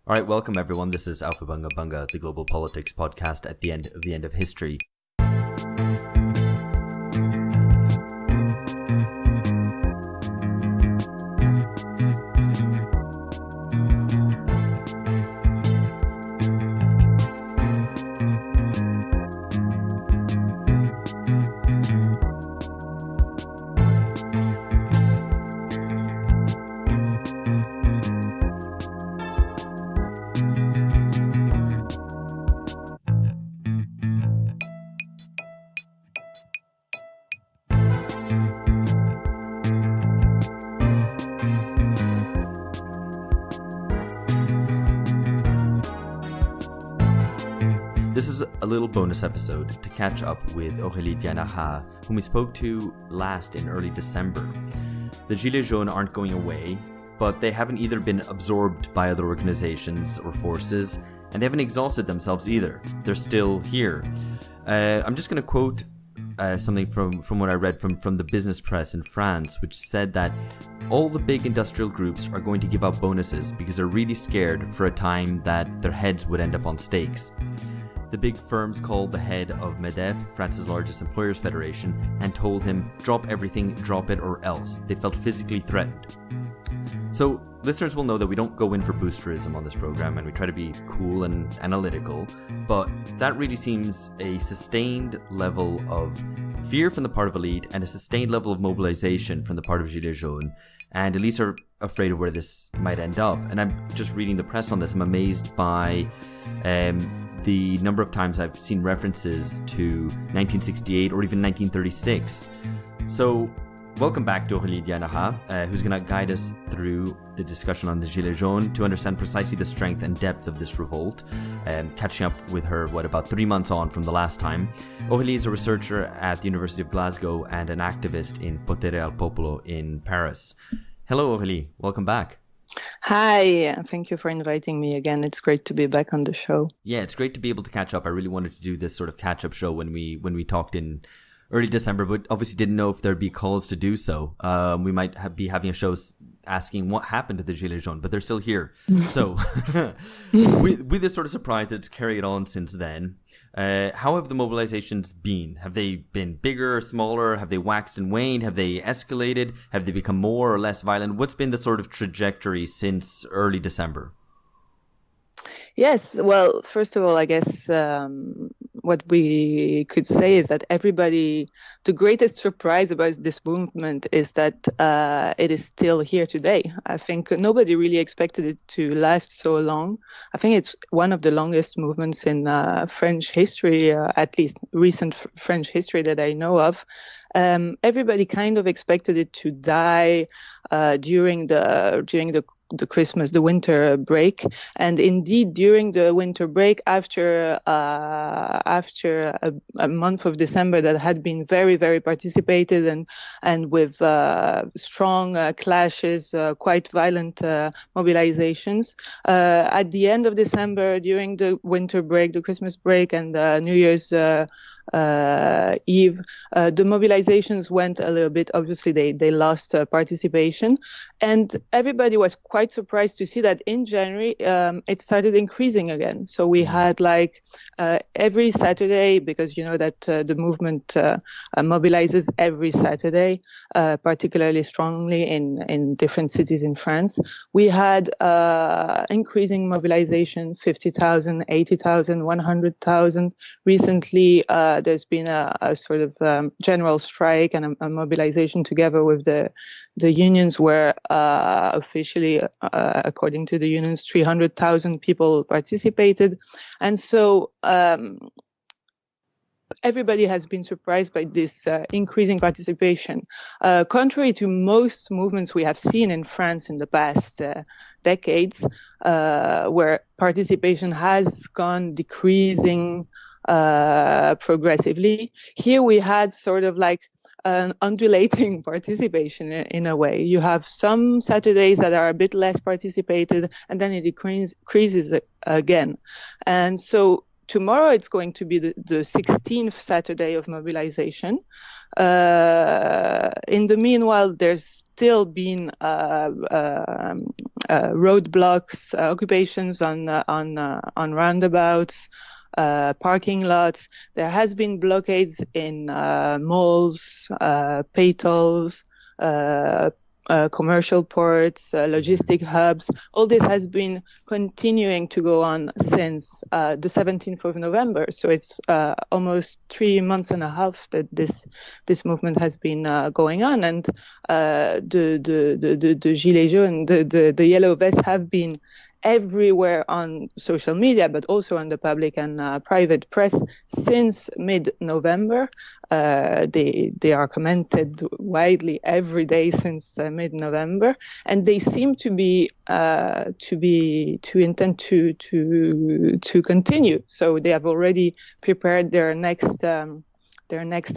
All right, welcome everyone. This is Alpha Bunga Bunga, the global politics podcast at the end of history. This is a little bonus episode to catch up with Aurélie Dianara, whom we spoke to last in early December. The Gilets Jaunes aren't going away, but they haven't either been absorbed by other organizations or forces, and they haven't exhausted themselves either. They're still here. I'm just going to quote something from what I read from the business press in France, which said that all the big industrial groups are going to give out bonuses because they're really scared for a time that their heads would end up on stakes. The big firms called the head of MEDEF, France's largest employers federation, and told him, drop everything, drop it or else. They felt physically threatened. So listeners will know that we don't go in for boosterism on this program and we try to be cool and analytical, but that really seems a sustained level of fear from the part of elite and a sustained level of mobilization from the part of Gilets Jaunes, and elites are afraid of where this might end up. And I'm just reading the press on this, I'm amazed by the number of times I've seen references to 1968 or even 1936. So welcome back to Aurélie Dianara, who's going to guide us through the discussion on the Gilets Jaunes to understand precisely the strength and depth of this revolt, catching up with her, about 3 months on from the last time. Aurélie is a researcher at the University of Glasgow and an activist in Potere al Popolo in Paris. Hello Aurélie, welcome back. Hi, thank you for inviting me again. It's great to be back on the show. Yeah, it's great to be able to catch up. I really wanted to do this sort of catch-up show when we talked in early December, but obviously didn't know if there'd be calls to do so. We might be having a show asking what happened to the Gilets Jaunes, but they're still here. So with this sort of surprise that it's carried on since then, how have the mobilizations been? Have they been bigger, smaller? Have they waxed and waned? Have they escalated? Have they become more or less violent? What's been the sort of trajectory since early December? Yes, well, first of all, I guess what we could say is that the greatest surprise about this movement is that it is still here today. I think nobody really expected it to last so long. I think it's one of the longest movements in French history, at least recent French history that I know of. Everybody kind of expected it to die during the Christmas, the winter break, and indeed during the winter break, after a month of December that had been very, very participated and with strong clashes, quite violent mobilizations. At the end of December, during the winter break, the Christmas break, and New Year's Eve, the mobilizations went a little bit. Obviously, they lost participation, and everybody was quite surprised to see that in January it started increasing again. So we had every Saturday, because you know that the movement mobilizes every Saturday, particularly strongly in different cities in France. We had increasing mobilization, 50,000, 80,000, 100,000. Recently, there's been a sort of general strike and a mobilization together with the unions, where officially, according to the unions, 300,000 people participated. And so everybody has been surprised by this increasing participation. Contrary to most movements we have seen in France in the past decades, where participation has gone decreasing progressively, here we had sort of an undulating participation in a way. You have some Saturdays that are a bit less participated, and then it decreases again. And so tomorrow it's going to be the 16th Saturday of mobilization. In the meanwhile, there's still been roadblocks, occupations on roundabouts, parking lots. There has been blockades in malls, pay tolls, commercial ports, logistic hubs. All this has been continuing to go on since the 17th of November. So it's almost 3 months and a half that this movement has been going on. And the Gilets Jaunes, the yellow vests have been everywhere on social media, but also on the public and private press since mid-November. They are commented widely every day since mid-November, and they seem to intend to continue. So they have already prepared their next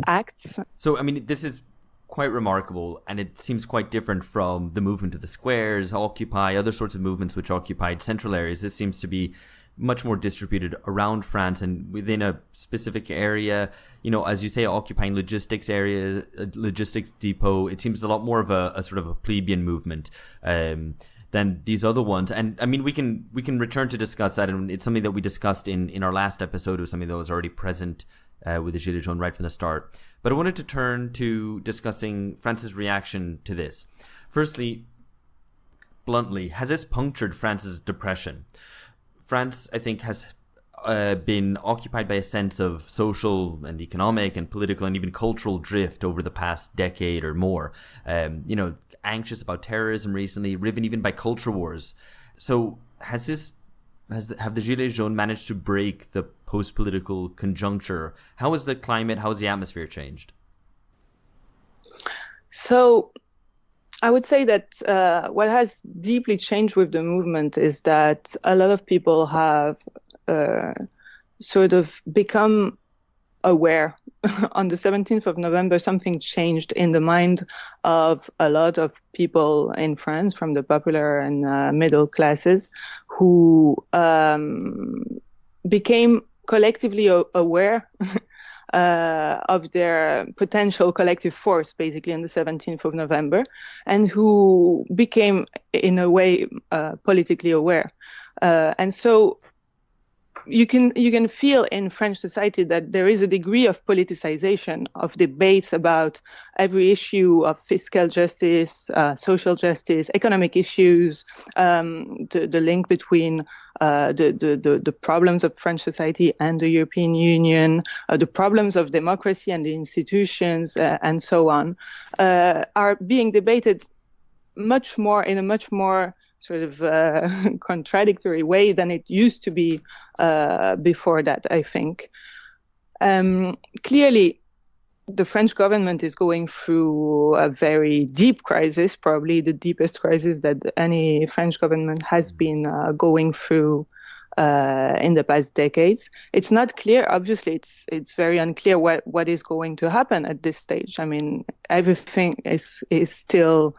acts. So I mean, this is quite remarkable, and it seems quite different from the movement of the squares, Occupy, other sorts of movements which occupied central areas. This seems to be much more distributed around France and within a specific area. You know, as you say, occupying logistics areas, logistics depot. It seems a lot more of a sort of a plebeian movement than these other ones. And I mean, we can return to discuss that, and it's something that we discussed in our last episode. It was something that was already present with the Gilets Jaunes right from the start. But I wanted to turn to discussing France's reaction to this. Firstly, bluntly, has this punctured France's depression? France, I think, has been occupied by a sense of social and economic and political and even cultural drift over the past decade or more. You know, anxious about terrorism recently, riven even by culture wars. So have the Gilets Jaunes managed to break the post-political conjuncture? How has the climate, how has the atmosphere changed? So I would say that what has deeply changed with the movement is that a lot of people have sort of become aware. On the 17th of November, something changed in the mind of a lot of people in France, from the popular and middle classes, who became collectively aware of their potential collective force, basically, on the 17th of November, and who became, in a way, politically aware. And so you can feel in French society that there is a degree of politicization of debates about every issue of fiscal justice, social justice, economic issues, the link between the problems of French society and the European Union, the problems of democracy and the institutions, and so on, are being debated much more in a much more sort of contradictory way than it used to be before that, I think. Clearly, the French government is going through a very deep crisis, probably the deepest crisis that any French government has been going through in the past decades. It's not clear, obviously, it's very unclear what is going to happen at this stage. I mean, everything is still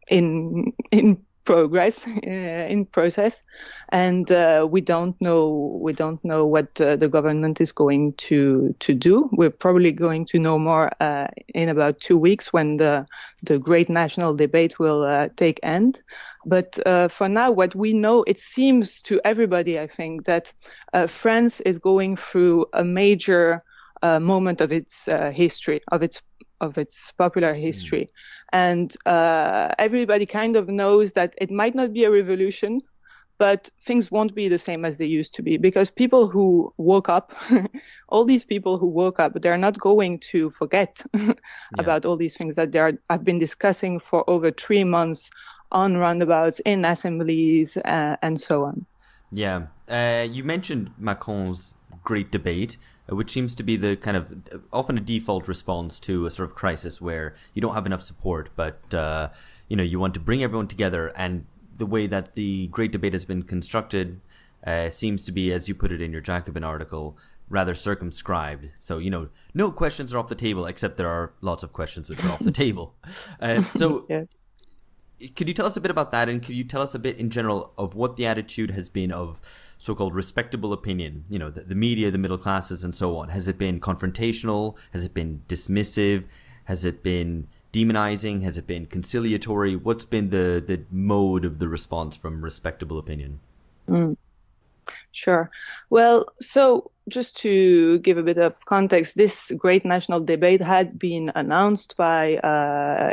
in progress, in process, and we don't know what the government is going to do. We're probably going to know more in about 2 weeks, when the great national debate will take end. But for now, what we know, it seems to everybody, I think, that France is going through a major moment of its history, of its popular history. And everybody kind of knows that it might not be a revolution, but things won't be the same as they used to be, because people who woke up, all these people who woke up, they're not going to forget about all these things that have been discussing for over 3 months on roundabouts, in assemblies, and so on. Yeah. You mentioned Macron's great debate, which seems to be the kind of often a default response to a sort of crisis where you don't have enough support, but you want to bring everyone together. And the way that the great debate has been constructed seems to be, as you put it in your Jacobin article, rather circumscribed. So, no questions are off the table, except there are lots of questions which are off the table. So yes. Could you tell us a bit about that, and could you tell us a bit in general of what the attitude has been of so-called respectable opinion? You know, the media, the middle classes, and so on. Has it been confrontational? Has it been dismissive? Has it been demonizing? Has it been conciliatory? What's been the mode of the response from respectable opinion? Sure. Well, so just to give a bit of context, this great national debate had been announced by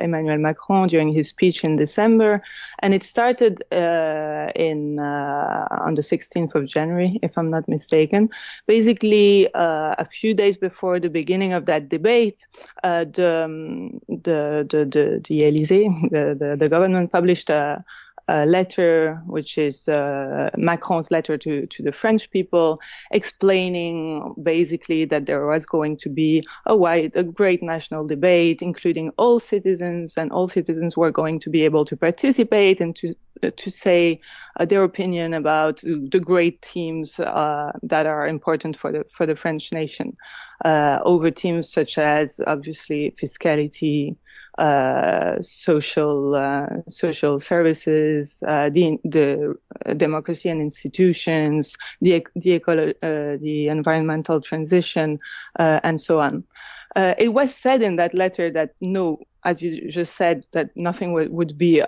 Emmanuel Macron during his speech in December, and it started on the 16th of January, if I'm not mistaken. Basically, a few days before the beginning of that debate, the Élysée, the government published a letter, which is Macron's letter to the French people, explaining basically that there was going to be a great national debate, including all citizens, and all citizens were going to be able to participate and to say their opinion about the great themes that are important for the French nation, over themes such as obviously fiscality, social services, the democracy and institutions, the environmental transition, and so on. It was said in that letter that no, as you just said, that nothing would be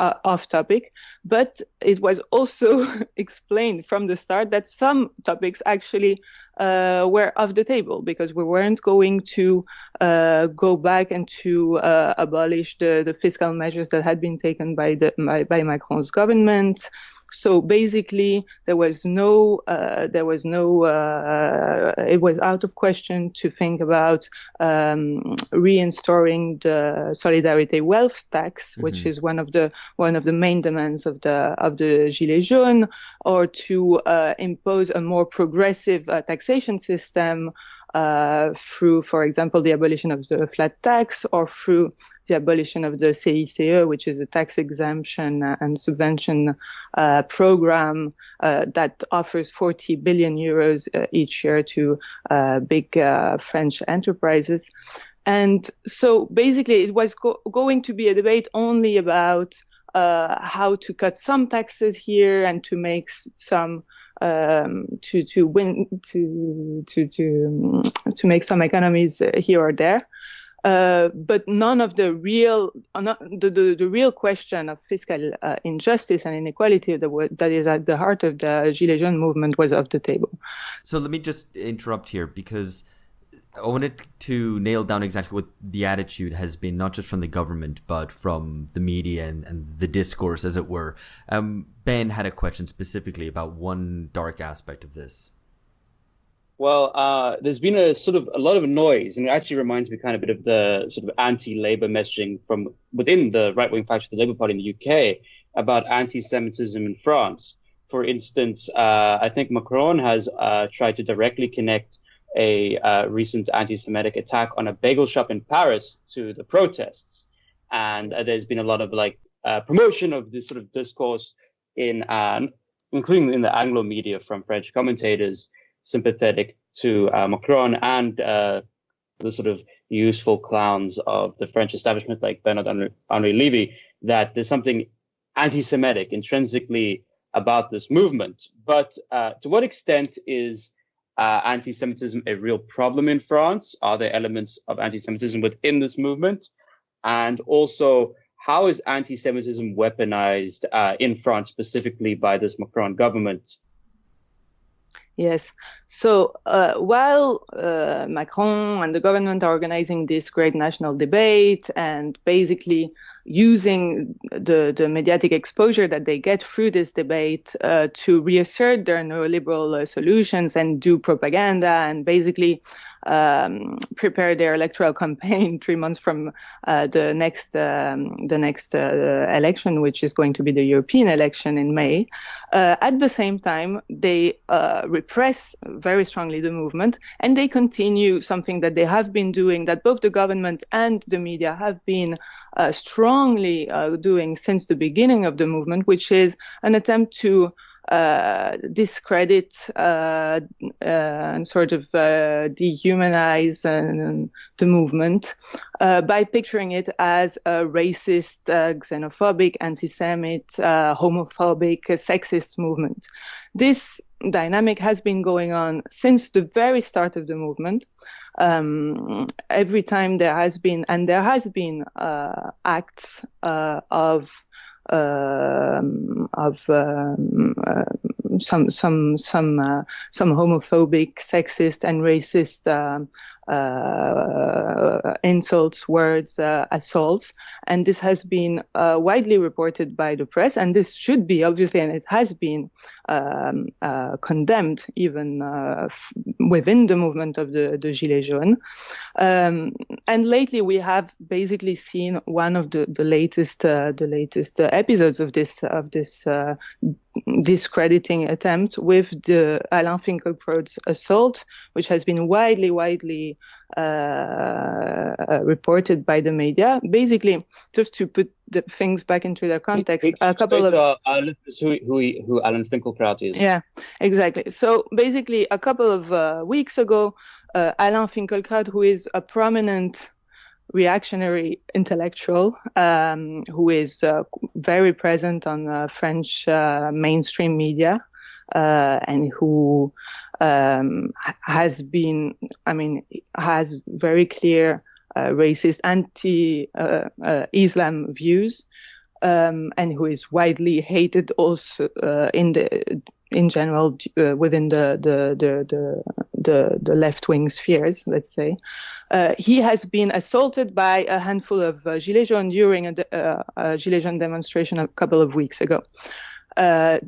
off topic, but it was also explained from the start that some topics actually were off the table, because we weren't going to go back and to abolish the fiscal measures that had been taken by Macron's government. So basically, it was out of question to think about reinstalling the solidarity wealth tax, which is one of the main demands of the Gilets Jaunes, or to impose a more progressive taxation system through, for example, the abolition of the flat tax, or through the abolition of the CICE, which is a tax exemption and subvention program that offers 40 billion euros each year to big French enterprises. And so basically it was going to be a debate only about how to cut some taxes here and to make some to make some economies here or there, but none of the real question of fiscal injustice and inequality that is at the heart of the Gilets Jaunes movement was off the table. So let me just interrupt here, because I wanted to nail down exactly what the attitude has been, not just from the government, but from the media and the discourse, as it were. Ben had a question specifically about one dark aspect of this. Well, there's been a lot of noise, and it actually reminds me kind of a bit of the sort of anti-Labour messaging from within the right-wing faction of the Labour Party in the UK about anti-Semitism in France. For instance, I think Macron has tried to directly connect a recent anti-Semitic attack on a bagel shop in Paris to the protests. And there's been a lot of promotion of this sort of discourse including in the Anglo media from French commentators sympathetic to Macron and the sort of useful clowns of the French establishment like Bernard-Henri Lévy, that there's something anti-Semitic intrinsically about this movement. But to what extent is anti-Semitism a real problem in France? Are there elements of anti-Semitism within this movement? And also, how is anti-Semitism weaponized in France, specifically by this Macron government? Yes. So while Macron and the government are organizing this great national debate and basically using the mediatic exposure that they get through this debate to reassert their neoliberal solutions and do propaganda and basically prepare their electoral campaign 3 months from the next election, which is going to be the European election in May. At the same time, they repress very strongly the movement, and they continue something that they have been doing, that both the government and the media have been strongly doing since the beginning of the movement, which is an attempt to discredit and sort of dehumanize the movement by picturing it as a racist, xenophobic, anti-Semite, homophobic, sexist movement. This dynamic has been going on since the very start of the movement. Every time there has been acts of some homophobic, sexist, and racist insults, words, assaults, and this has been widely reported by the press, and this should be obviously, and it has been condemned even within the movement of the Gilets Jaunes. And lately, we have basically seen one of the latest episodes of this discrediting attempt with the Alain Finkielkraut's assault, which has been widely reported by the media. Basically, just to put the things back into their context, a couple of who Alain Finkielkraut is. Yeah, exactly. So basically, a couple of weeks ago, Alain Finkielkraut, who is a prominent reactionary intellectual who is very present on French mainstream media and who has very clear racist anti-Islam views and who is widely hated also in general within the left-wing spheres, let's say. He has been assaulted by a handful of Gilets Jaunes during a Gilets Jaunes demonstration a couple of weeks ago.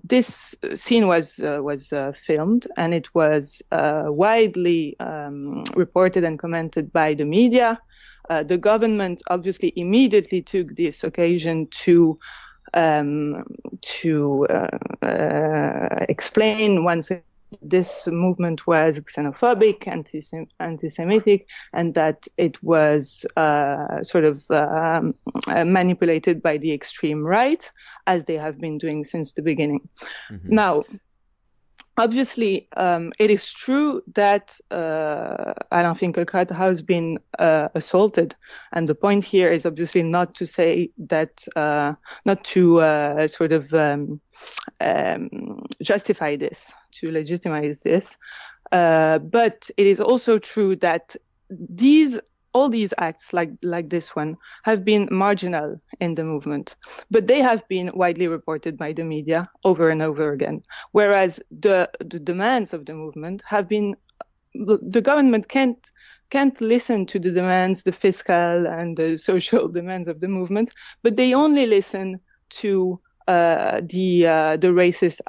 This scene was filmed, and it was widely reported and commented by the media. The government obviously immediately took this occasion to explain once this movement was xenophobic, anti-Semitic, and that it was manipulated by the extreme right, as they have been doing since the beginning. Mm-hmm. Now, obviously, it is true that Alain Finkielkraut has been assaulted, and the point here is obviously not to say that, not to justify this, to legitimize this, but it is also true that all these acts like this one have been marginal in the movement, but they have been widely reported by the media over and over again. Whereas the demands of the movement have been, the government can't listen to the demands, the fiscal and the social demands of the movement, but they only listen to the racist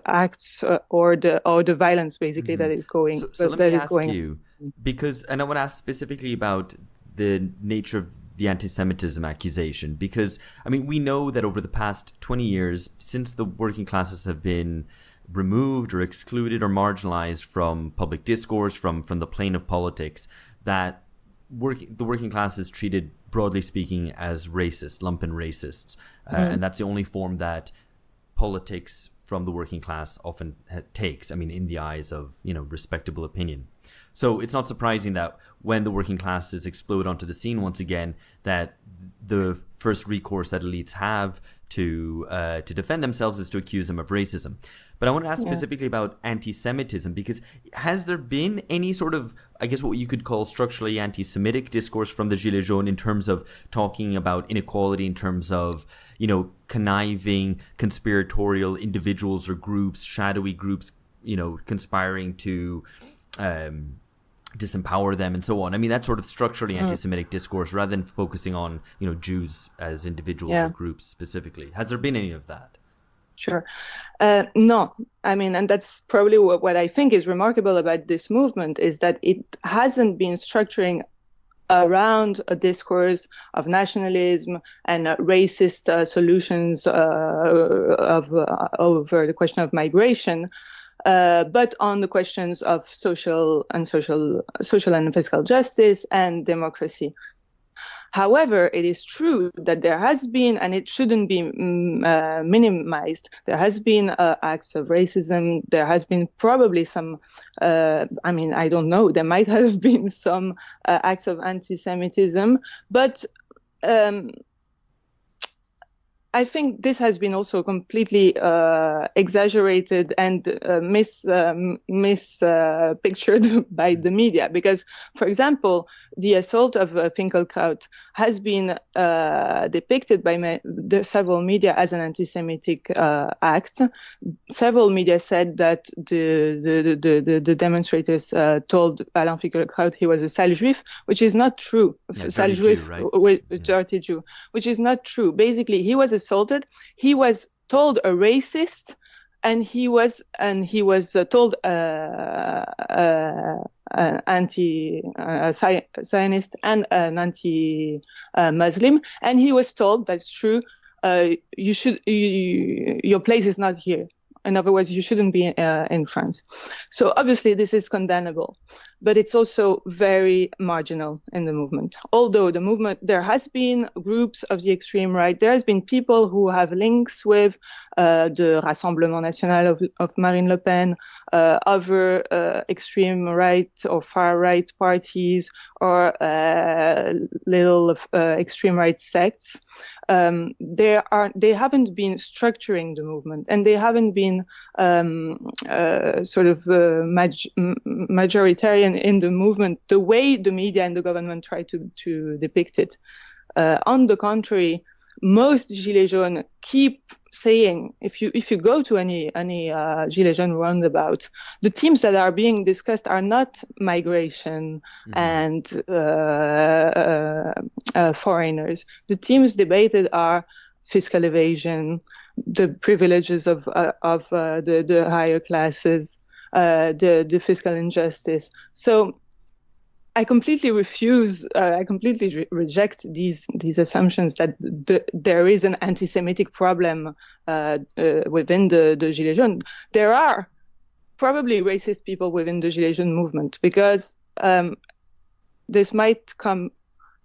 acts or the violence basically that is going. So let me ask you, because, and I want to ask specifically about the nature of the anti-Semitism accusation, because I mean we know that over the past 20 years, since the working classes have been removed or excluded or marginalized from public discourse, from the plane of politics, that the working class is treated, broadly speaking, as racist, lumpen racists, and that's the only form that politics from the working class often takes, I mean, in the eyes of, respectable opinion. So it's not surprising that when the working classes explode onto the scene once again, that the first recourse that elites have to defend themselves is to accuse them of racism. But I want to ask specifically about anti-Semitism, because has there been any sort of, I guess, what you could call structurally anti-Semitic discourse from the Gilets Jaunes in terms of talking about inequality, in terms of, conniving, conspiratorial individuals or groups, shadowy groups, conspiring to disempower them and so on? I mean, that's sort of structurally anti-Semitic discourse rather than focusing on, Jews as individuals or groups specifically. Has there been any of that? Sure. No, I mean, and that's probably what I think is remarkable about this movement is that it hasn't been structuring around a discourse of nationalism and racist solutions over the question of migration, but on the questions of social and fiscal justice and democracy. However, it is true that there has been, and it shouldn't be minimized, there has been acts of racism. There has been probably some, I don't know, there might have been some acts of anti-Semitism, but I think this has been also completely exaggerated and mispictured by the media. Because, for example, the assault of Finkelkraut has been depicted by several media as an anti-Semitic act. Several media said that the demonstrators told Alain Finkelkraut he was a sale juif, which is not true. Yeah, sale juif, right? dirty Jew, which is not true. Basically, he was assaulted. He was told a racist, and he was told an anti-Zionist and an anti-Muslim, and he was told, that's true, your place is not here. In other words, you shouldn't be in France. So obviously this is condemnable, but it's also very marginal in the movement. Although the movement, there has been groups of the extreme right, there has been people who have links with the Rassemblement National of Marine Le Pen, other extreme right or far right parties, or little extreme right sects. They haven't been structuring the movement, and they haven't been majoritarian in the movement the way the media and the government try to depict it. On the contrary, most Gilets Jaunes keep saying, if you go to any Gilets Jaunes roundabout, the themes that are being discussed are not migration and foreigners. The themes debated are fiscal evasion, the privileges of the higher classes, the fiscal injustice. So I completely reject these assumptions that there is an anti-Semitic problem within the Gilets Jaunes. There are probably racist people within the Gilets Jaunes movement, because this might come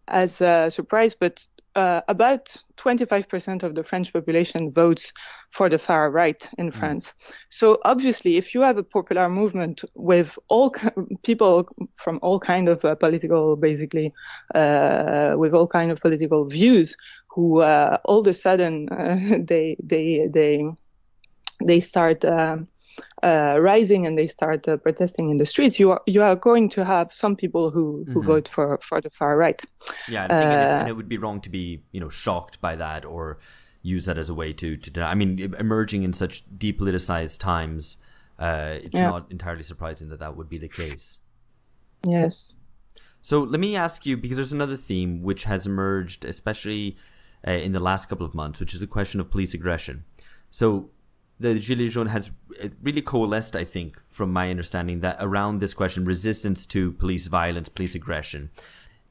as a surprise, but about 25% of the French population votes for the far right in France. So obviously, if you have a popular movement with all people from all kind of political, basically, with all kind of political views, who all of a sudden they start rising and they start protesting in the streets, you are going to have some people who vote for the far right. Yeah, I think and it would be wrong to be shocked by that or use that as a way to deny. I mean, emerging in such depoliticized times, it's not entirely surprising that would be the case. Yes. So let me ask you, because there's another theme which has emerged, especially in the last couple of months, which is the question of police aggression. So the Gilets Jaunes has really coalesced, I think, from my understanding, that around this question, resistance to police violence, police aggression.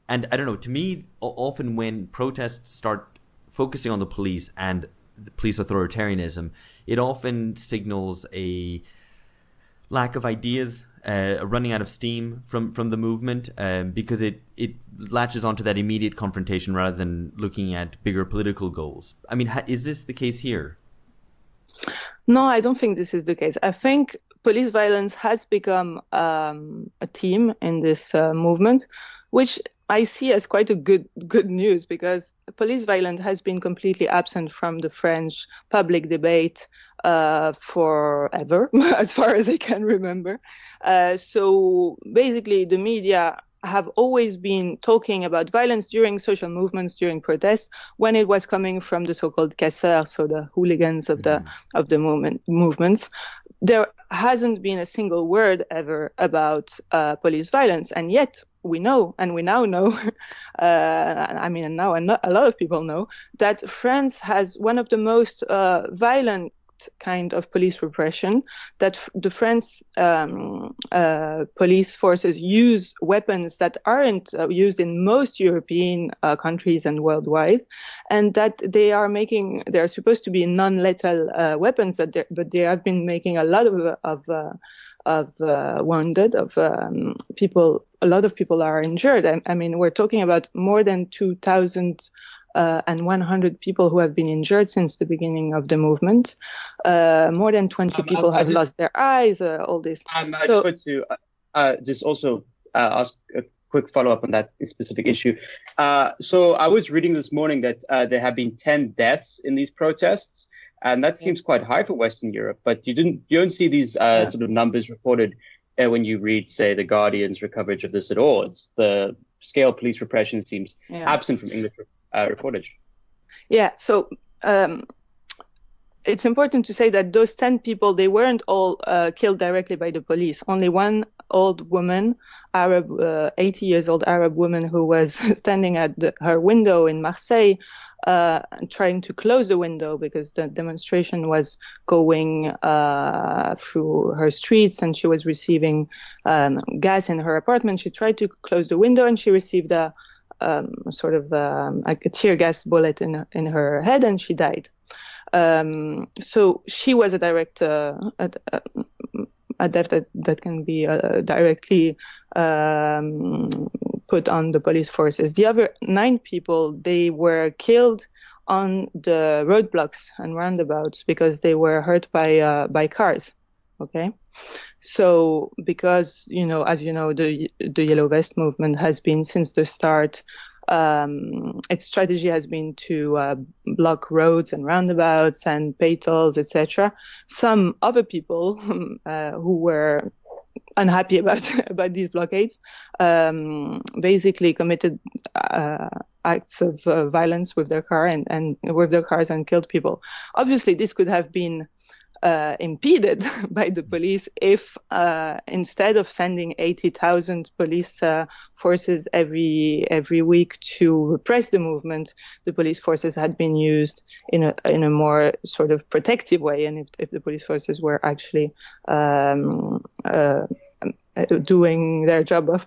And I don't know, to me, often when protests start focusing on the police and the police authoritarianism, it often signals a lack of ideas, running out of steam from the movement, because it latches onto that immediate confrontation rather than looking at bigger political goals. I mean, is this the case here? No, I don't think this is the case. I think police violence has become a theme in this movement, which I see as quite a good news, because police violence has been completely absent from the French public debate forever, as far as I can remember. So basically, the media have always been talking about violence during social movements, during protests, when it was coming from the so-called casseurs, so the hooligans of the movements. There hasn't been a single word ever about police violence, and yet we know, and we now know, a lot of people know, that France has one of the most violent kind of police repression, that the French police forces use weapons that aren't used in most European countries and worldwide, and that they are supposed to be non-lethal weapons, but they have been making a lot of wounded, of people a lot of people are injured. I mean, we're talking about more than 2,100 people who have been injured since the beginning of the movement. More than 20 people have lost their eyes, all this. I just want to just also ask a quick follow-up on that specific issue. So I was reading this morning that there have been 10 deaths in these protests, and that seems quite high for Western Europe, but you don't see these sort of numbers reported when you read, say, The Guardian's coverage of this at all. It's the scale of police repression seems absent from English reportage. Yeah, so it's important to say that those 10 people, they weren't all killed directly by the police. Only one old woman, 80 years old Arab woman who was standing at her window in Marseille, trying to close the window because the demonstration was going through her streets and she was receiving gas in her apartment. She tried to close the window and she received a sort of a tear gas bullet in her head and she died. So she was a direct a death that can be directly put on the police forces. The other 9 people, they were killed on the roadblocks and roundabouts because they were hurt by cars. Okay, so because as you know, the Yellow Vest movement has been since the start. Its strategy has been to block roads and roundabouts and pay tolls, etc. Some other people who were unhappy about these blockades basically committed acts of violence with their car and with their cars and killed people. Obviously, this could have been impeded by the police if instead of sending 80,000 police forces every week to repress the movement, the police forces had been used in a more sort of protective way, and if the police forces were actually doing their job of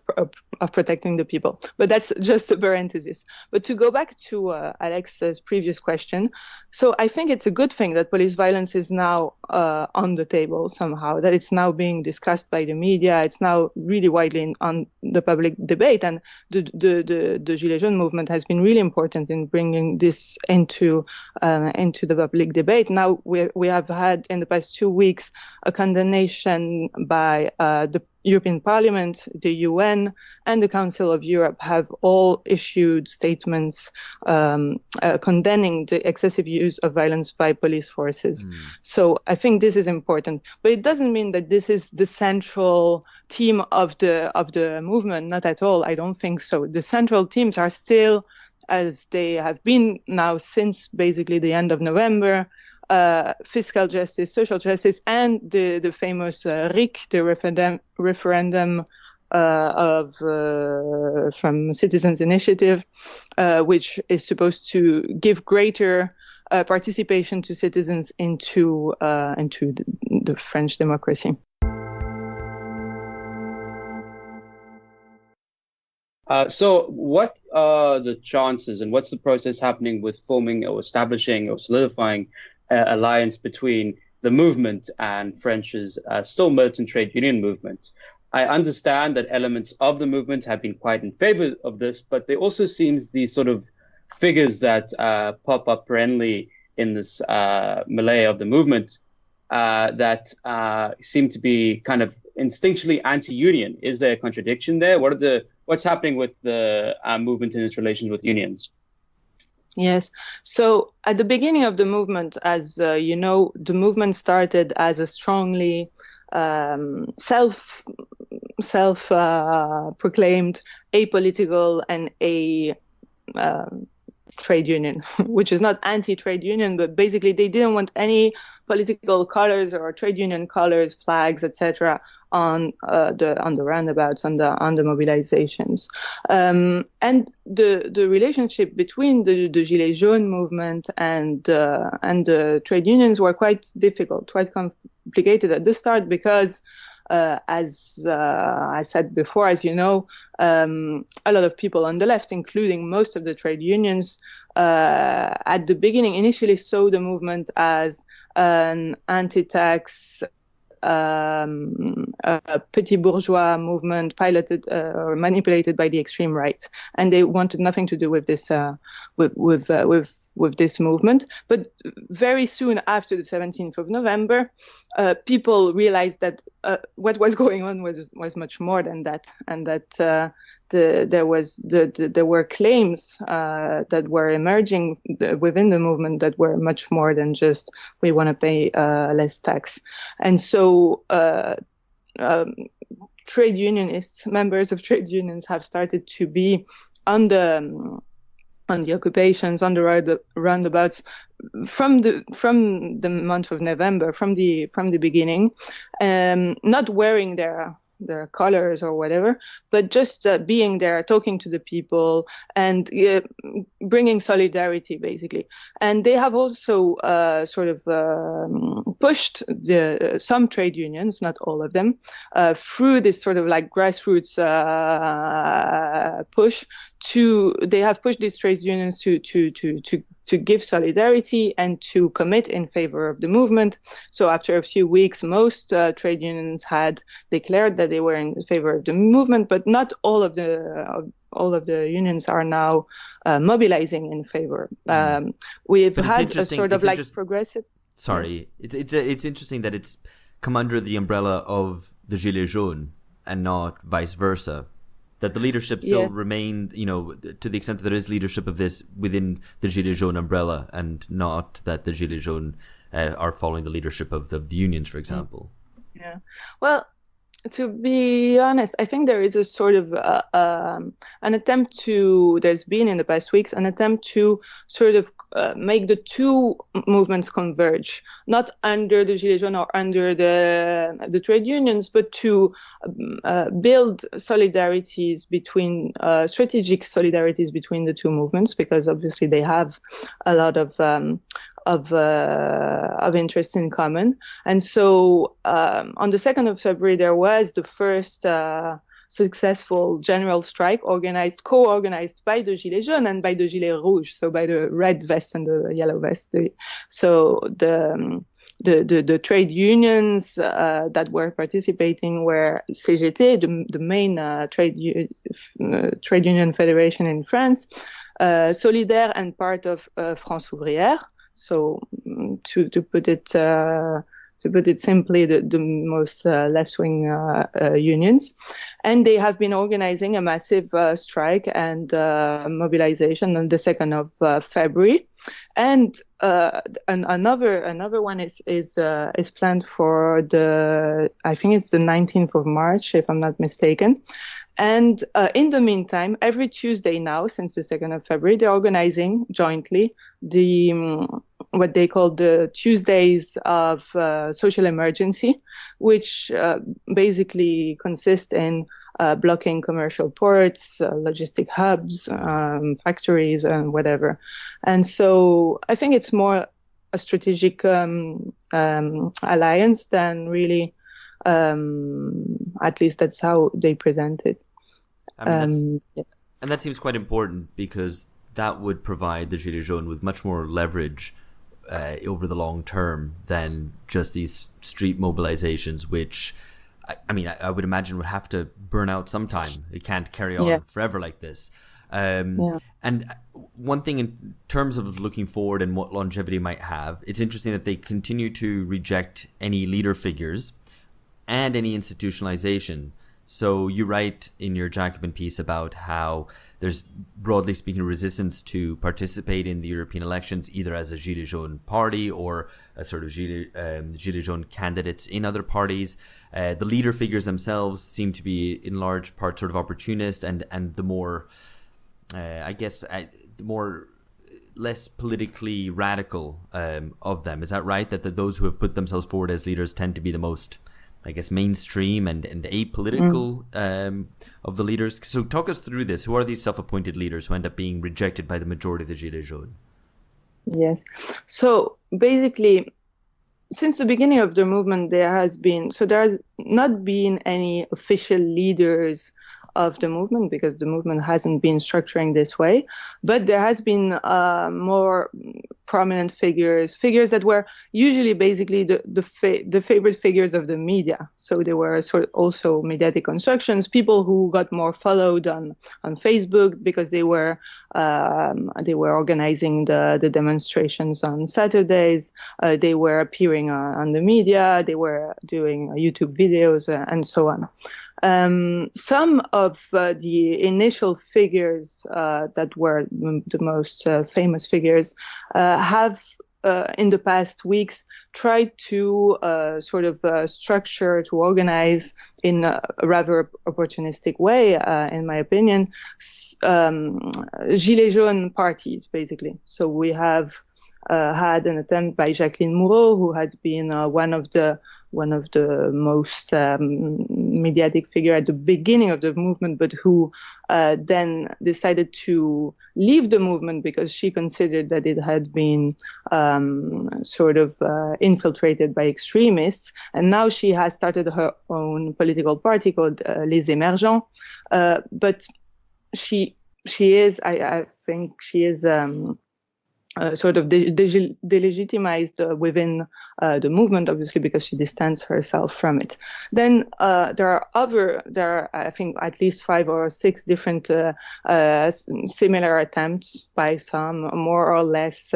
protecting the people. But that's just a parenthesis. But to go back to Alex's previous question, so I think it's a good thing that police violence is now on the table somehow, that it's now being discussed by the media, it's now really widely on the public debate, and the Gilets Jaunes movement has been really important in bringing this into the public debate. Now we have had in the past 2 weeks a condemnation by the European Parliament, the UN, and the Council of Europe have all issued statements condemning the excessive use of violence by police forces. So I think this is important, but it doesn't mean that this is the central theme of the movement. Not at all. I don't think so. The central themes are still, as they have been now since basically the end of November, fiscal justice, social justice, and the famous RIC, the referendum from Citizens Initiative, which is supposed to give greater participation to citizens into the French democracy. So what are the chances and what's the process happening with forming or establishing or solidifying alliance between the movement and French's still militant trade union movement? I understand that elements of the movement have been quite in favor of this, but there also seems these sort of figures that pop up perennially in this melee of the movement that seem to be kind of instinctually anti-union. Is there a contradiction there? What's happening with the movement and its relations with unions? Yes. So at the beginning of the movement, as you know, the movement started as a strongly self-proclaimed apolitical and trade union, which is not anti-trade union, but basically they didn't want any political colors or trade union colors, flags, etc. on the roundabouts, on the mobilizations, and the relationship between the Gilets Jaunes movement and the trade unions were quite difficult, quite complicated at the start because. As I said before, as you know, a lot of people on the left, including most of the trade unions, at the beginning initially saw the movement as an anti-tax a petit bourgeois movement piloted or manipulated by the extreme right, and they wanted nothing to do with this with this movement. But very soon after the 17th of November, people realized that what was going on was much more than that, and that there were claims that were emerging within the movement that were much more than just we want to pay less tax. And so trade unionists, members of trade unions, have started to be on the occupations, on the roundabouts from the month of November, from the beginning, not wearing their colors or whatever, but just being there, talking to the people, and bringing solidarity, basically. And they have also pushed some trade unions, not all of them, through this sort of like grassroots push. They have pushed these trade unions to give solidarity and to commit in favor of the movement. So after a few weeks, most trade unions had declared that they were in favor of the movement, but not all of the unions are now mobilizing in favor. We've had a sort of like progressive. Sorry, yes. It's interesting that it's come under the umbrella of the Gilets Jaunes and not vice versa. That the leadership still remained, to the extent that there is leadership of this within the Gilets Jaunes umbrella, and not that the Gilets Jaunes are following the leadership of the unions, for example. Yeah. Well, to be honest, I think there is a sort of an attempt there's been in the past weeks, an attempt to sort of make the two movements converge, not under the Gilets Jaunes or under the trade unions, but to build solidarities between, strategic solidarities between the two movements, because obviously they have a lot of interest in common. And so on the 2nd of February, there was the first successful general strike co-organized by the Gilets Jaunes and by the Gilets Rouges, so by the red vest and the yellow vest. So the trade unions that were participating were CGT, the main trade union federation in France, Solidaire, and part of France Ouvrière. So to put it simply, the most left-wing unions, and they have been organizing a massive strike and mobilization on the 2nd of February, and another one is planned for I think it's the 19th of March, if I'm not mistaken. And in the meantime, every Tuesday now, since the 2nd of February, they're organizing jointly what they call the Tuesdays of Social Emergency, which basically consist in blocking commercial ports, logistic hubs, factories, and whatever. And so I think it's more a strategic alliance than really, at least that's how they present it. And that seems quite important, because that would provide the Gilets Jaunes with much more leverage over the long term than just these street mobilizations, which I would imagine would have to burn out sometime. It can't carry on forever like this. And one thing in terms of looking forward and what longevity might have, it's interesting that they continue to reject any leader figures and any institutionalization. So you write in your Jacobin piece about how there's, broadly speaking, resistance to participate in the European elections, either as a Gilets Jaunes party or a sort of Gilets Jaunes candidates in other parties. The leader figures themselves seem to be in large part sort of opportunist, and the more, less politically radical of them. Is that right? That those who have put themselves forward as leaders tend to be the most, mainstream and apolitical of the leaders. So talk us through this. Who are these self-appointed leaders who end up being rejected by the majority of the Gilets Jaunes? Yes. So basically, since the beginning of the movement, there has not been any official leaders of the movement, because the movement hasn't been structuring this way. But there has been more prominent figures that were usually basically the favorite figures of the media. So they were sort of also mediatic constructions, people who got more followed on Facebook because they were organizing the demonstrations on Saturdays. They were appearing on the media. They were doing YouTube videos and so on. Some of the initial figures that were the most famous figures have in the past weeks tried to structure, to organize in a rather opportunistic way, in my opinion, Gilets Jaunes parties, basically. So we have had an attempt by Jacqueline Moureau, who had been one of the most mediatic figure at the beginning of the movement, but who then decided to leave the movement because she considered that it had been infiltrated by extremists. And now she has started her own political party called Les Émergents. But she is, I think she is delegitimized within the movement, obviously, because she distanced herself from it. Then there are, I think, at least 5 or 6 different similar attempts by some more or less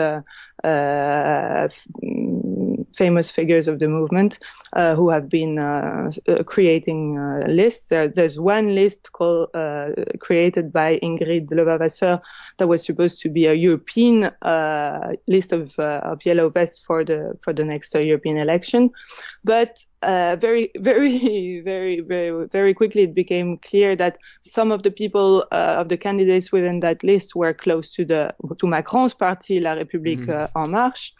famous figures of the movement who have been creating lists. There's one list created by Ingrid Levavasseur that was supposed to be a European list of yellow vests for the next European election, but very quickly it became clear that some of the people of the candidates within that list were close to Macron's party, La République En Marche.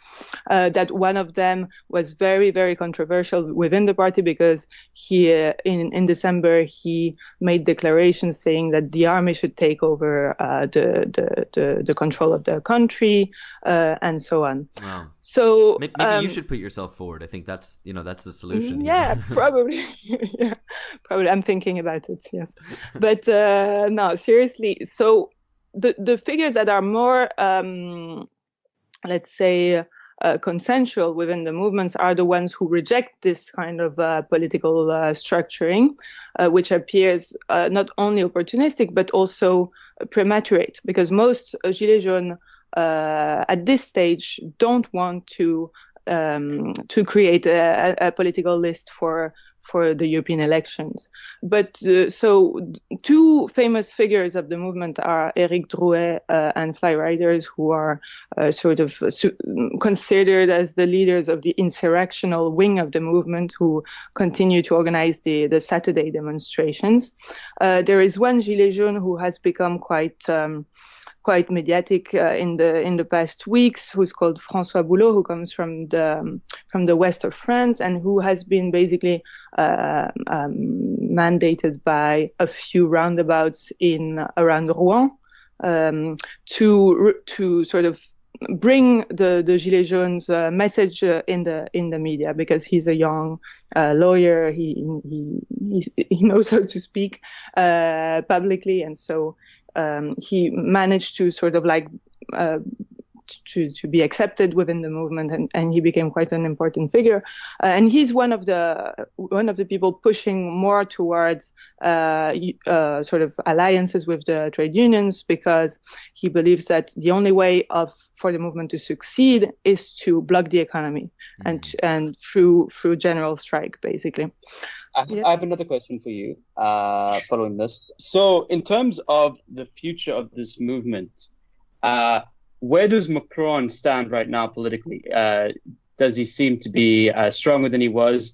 That one of them was very controversial within the party because he in December he made declarations saying that the army should take over the control of the country and so on. Wow. So maybe you should put yourself forward. I think that's the solution. Yeah, probably. Yeah, probably. I'm thinking about it. Yes, but no, seriously. So the figures that are more, let's say, consensual within the movements are the ones who reject this kind of political structuring, which appears not only opportunistic but also prematurate, because most Gilets Jaunes at this stage don't want to create a political list for the European elections. But so 2 famous figures of the movement are Éric Drouet and Fly Riders, who are considered as the leaders of the insurrectional wing of the movement, who continue to organize the Saturday demonstrations. There is one Gilet jaune who has become quite mediatic in the past weeks, who's called François Boulot, who comes from the west of France and who has been basically mandated by a few roundabouts around Rouen to sort of bring the Gilets Jaunes message in the media, because he's a young lawyer. He knows how to speak publicly, and so he managed to sort of like to be accepted within the movement, and he became quite an important figure. And he's one of the people pushing more towards sort of alliances with the trade unions, because he believes that the only way for the movement to succeed is to block the economy and through general strike, basically. I have another question for you following this. So in terms of the future of this movement, where does Macron stand right now politically? Does he seem to be stronger than he was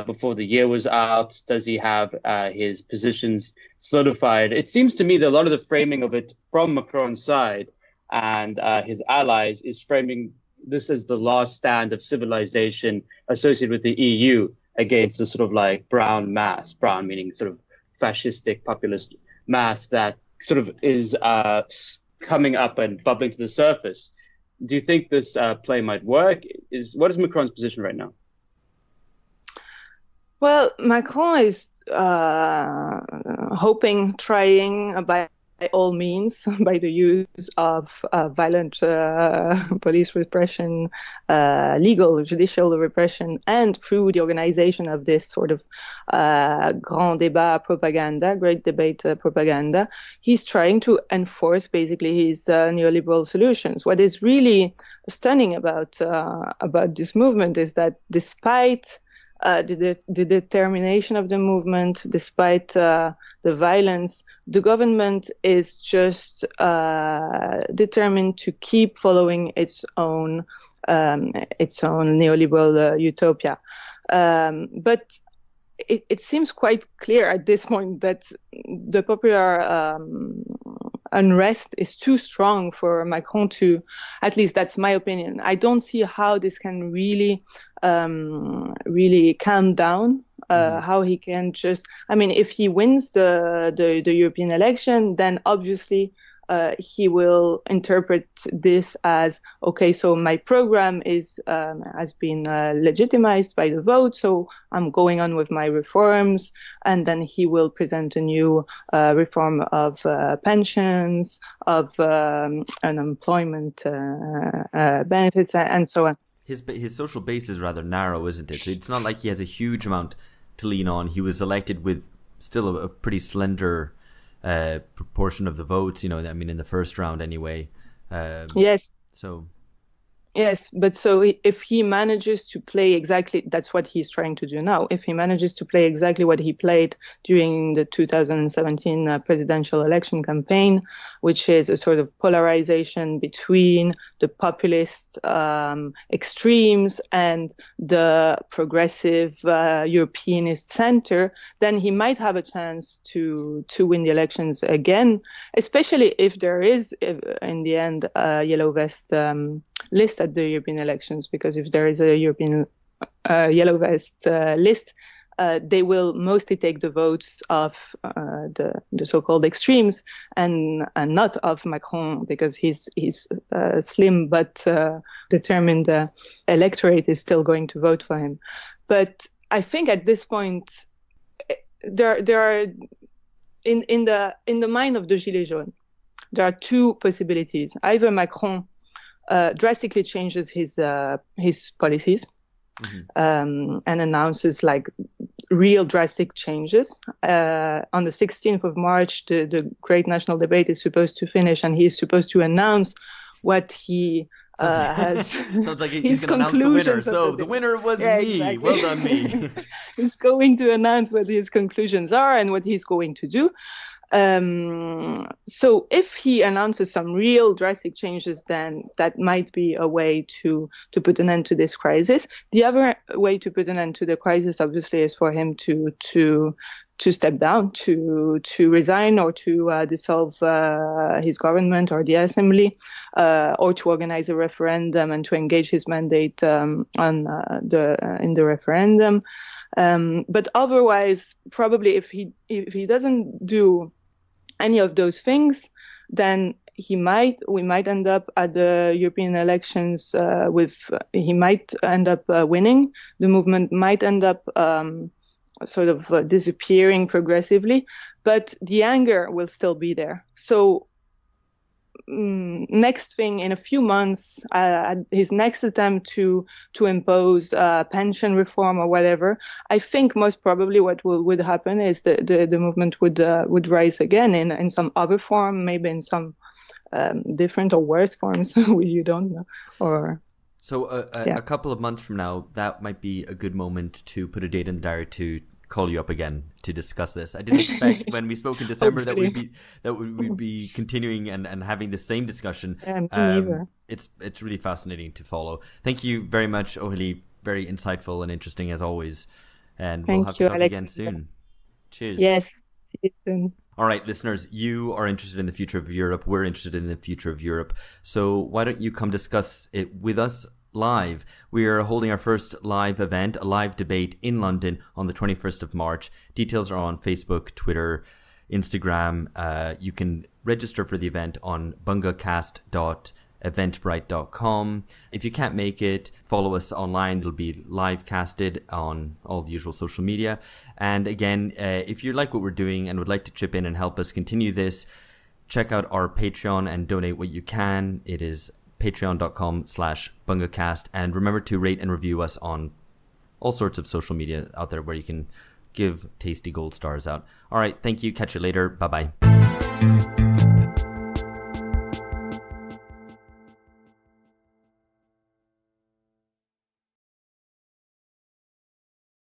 before the year was out? Does he have his positions solidified? It seems to me that a lot of the framing of it from Macron's side and his allies is framing this as the last stand of civilization associated with the EU against the sort of like brown mass, brown meaning sort of fascistic populist mass that sort of is coming up and bubbling to the surface. Do you think this play might work? What is Macron's position right now? Well, Macron is trying by all means, by the use of violent police repression, legal, judicial repression, and through the organization of this sort of grand débat propaganda, great debate propaganda, he's trying to enforce basically his neoliberal solutions. What is really stunning about this movement is that despite the determination of the movement, despite the violence, the government is just determined to keep following its own neoliberal utopia. But it seems quite clear at this point that the popular unrest is too strong for Macron to, at least that's my opinion. I don't see how this can really calm down, how he can just, I mean, if he wins the European election, then obviously he will interpret this as, okay, so my program has been legitimized by the vote, so I'm going on with my reforms, and then he will present a new reform of pensions, of unemployment benefits, and so on. His social base is rather narrow, isn't it? So it's not like he has a huge amount to lean on. He was elected with still a pretty slender proportion of the votes, I mean, in the first round anyway. Yes. So. Yes, but so if he manages to play exactly, that's what he's trying to do now. If he manages to play exactly what he played during the 2017 presidential election campaign, which is a sort of polarization between the populist extremes and the progressive Europeanist center, then he might have a chance to win the elections again, especially if there is, in the end, a yellow vest list at the European elections, because if there is a European yellow vest list, they will mostly take the votes of the so-called extremes and not of Macron, because his slim but determined electorate is still going to vote for him. But I think at this point there are in the mind of the Gilets Jaunes, there are two possibilities. Either Macron drastically changes his policies and announces like real drastic changes. On the 16th of March, the great national debate is supposed to finish, and he is supposed to announce what he has. Sounds like he's going to announce the winner. So the winner was me. Exactly. Well done, me. He's going to announce what his conclusions are and what he's going to do. So if he announces some real drastic changes, then that might be a way to put an end to this crisis. The other way to put an end to the crisis, obviously, is for him to step down, to resign, or to dissolve his government or the assembly, or to organize a referendum and to engage his mandate in the referendum. But otherwise, probably if he doesn't do any of those things, then we might end up at the European elections he might end up winning. The movement might end up sort of disappearing progressively, but the anger will still be there. So next thing, in a few months, his next attempt to impose pension reform or whatever, I think most probably what would happen is the movement would rise again in some other form, maybe in some different or worse forms. You don't know. Or so a couple of months from now, that might be a good moment to put a date in the diary to call you up again to discuss this. I didn't expect when we spoke in December that we'd be continuing and having the same discussion. It's really fascinating to follow. Thank you very much, Aurélie. Very insightful and interesting as always. And we'll have to talk again soon. Cheers. Yes. See you soon. All right, listeners, you are interested in the future of Europe. We're interested in the future of Europe. So why don't you come discuss it with us live? We are holding our first live event, a live debate in London on the 21st of March. Details are on Facebook, Twitter, Instagram. You can register for the event on bungacast.com. eventbrite.com. If you can't make it, follow us online. It'll be live casted on all the usual social media. And again, if you like what we're doing and would like to chip in and help us continue this, check out our Patreon and donate what you can. It is patreon.com/bungacast. And remember to rate and review us on all sorts of social media out there where you can give tasty gold stars out. All right, thank you. Catch you later. Bye-bye.